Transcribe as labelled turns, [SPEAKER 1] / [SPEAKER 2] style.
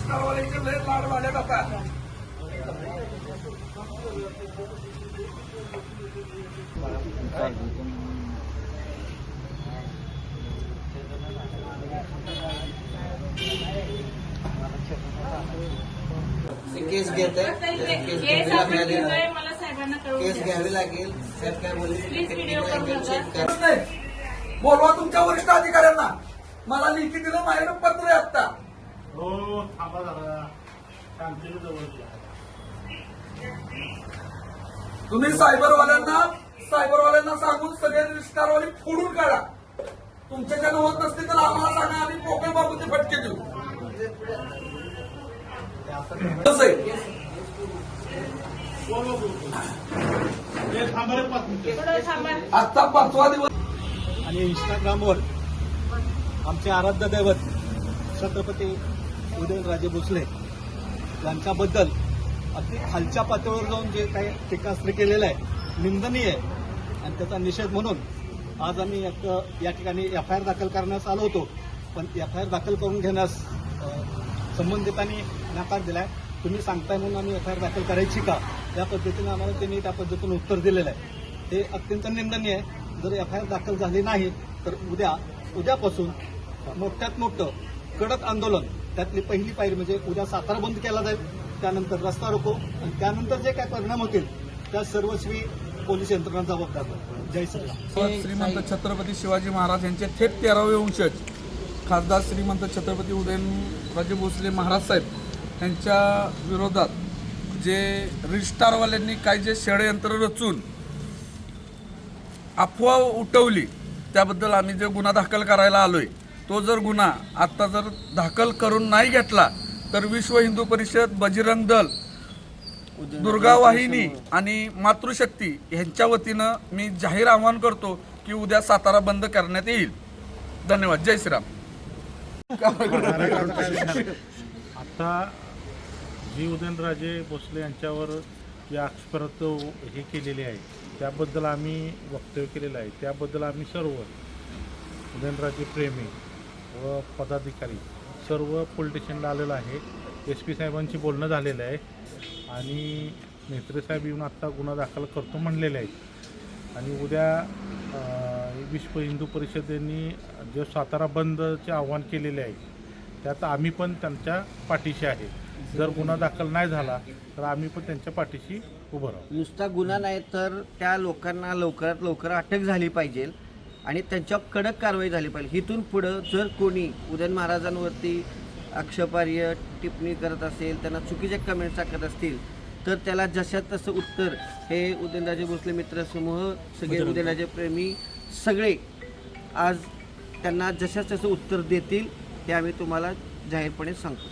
[SPEAKER 1] रिक्षावाल्याचे लय लाड वाढत आता.
[SPEAKER 2] केस घेत आहे, केस घ्यावी लागेल. साहेब काय बोलले,
[SPEAKER 1] बोलवा तुमच्या वरिष्ठ अधिकाऱ्यांना. मला लिखी दिलं माझ्याकडे पत्र आहे आता.
[SPEAKER 3] हो थांबा जरा, शांतीने जवळ घ्या.
[SPEAKER 1] तुम्ही सायबरवाल्यांना सांगून सगळे रिस्टारवाली फोडून काढा. तुमच्याकडे होत नसते तर आम्हाला सांगा, आम्ही पोकळ बाबूचे फटके देऊ. कसं आहे
[SPEAKER 3] हे थांबा रे 5 मिनिटं.
[SPEAKER 1] आजचा 5वा दिवस.
[SPEAKER 4] आणि इंस्टाग्रामवर आमचे आराध्य दैवत छत्रपती उदयनराजे भोसले यांच्याबद्दल अगदी खालच्या पातळीवर जाऊन जे काही टीकास्त्र केलेलं आहे निंदनीय आहे. आणि त्याचा निषेध म्हणून आज आम्ही या ठिकाणी एफआयआर दाखल करण्यास आलो होतो. पण एफआयआर दाखल करून घेण्यास संबंधितांनी नकार दिलाय. तुम्ही सांगताय म्हणून आम्ही एफआयआर दाखल करायची का, या पद्धतीने आम्हाला त्यांनी त्या पद्धतीने उत्तर दिलेलं आहे. ते अत्यंत निंदनीय आहे. जर एफआयआर दाखल झाली नाही तर उद्यापासून मोठ्यात मोठं कडक आंदोलन, त्यातली पहिली पायरी म्हणजे उद्या सातारा बंद केला जाईल, त्यानंतर रस्ता रोको, आणि त्यानंतर जे काय परिणाम होतील त्या सर्वस्वी पोलीस यंत्रणा जबाबदार. जय श्रीराम.
[SPEAKER 1] श्रीमंत छत्रपती शिवाजी महाराज यांचे थेट 13वे वंशज खासदार श्रीमंत छत्रपती उदयनराजे भोसले महाराज साहेब यांच्या विरोधात जे रिस्टारवाल्यांनी काही जे षडयंत्र रचून अफवा उठवली, त्याबद्दल आम्ही जे गुन्हा दाखल करायला आलोय, तो जर गुन्हा आत्ता जर दाखल करून नाही घेतला तर विश्व हिंदू परिषद, बजरंग दल, दुर्गा वाहिनी आणि मातृशक्ती यांच्या वतीनं मी जाहीर आवाहन करतो की उद्या सातारा बंद करण्यात येईल. धन्यवाद. जय श्रीराम.
[SPEAKER 3] आता जी उदयनराजे भोसले यांच्यावर या आक्षेपार्थ हे केलेले आहे त्याबद्दल आम्ही वक्तव्य केलेलं आहे. त्याबद्दल आम्ही सर्व उदयनराजे प्रेमी व पदाधिकारी सर्व पोलीस स्टेशनला आलेलो आहे. SP साहेबांशी बोलणं झालेलं आहे आणि मेत्रे साहेब येऊन आत्ता गुन्हा दाखल करतो म्हणलेले आहेत. आणि उद्या विश्व हिंदू परिषदेने जे सातारा बंदचे आव्हान केलेले आहे त्यात आम्ही पण त्यांच्या पाठीशी आहे. जर गुन्हा दाखल नाही झाला तर आम्ही पण त्यांच्या पाठीशी उभं राहू.
[SPEAKER 2] नुसता गुन्हा नाही तर त्या लोकांना लवकरात लवकर अटक झाली पाहिजे आणि त्यांच्यावर कडक कारवाई झाली पाहिजे. इथून पुढं जर कोणी उदयन महाराजांवरती आक्षेपार्ह टिप्पणी करत असेल, त्यांना चुकीच्या कमेंट्स टाकत असतील तर त्याला जशात तसं उत्तर हे उदयनराजे भोसले मित्र समूह, सगळे उदयनराजे प्रेमी सगळे आज त्यांना जशाच तसं उत्तर देतील हे आम्ही तुम्हाला जाहीरपणे सांगतो.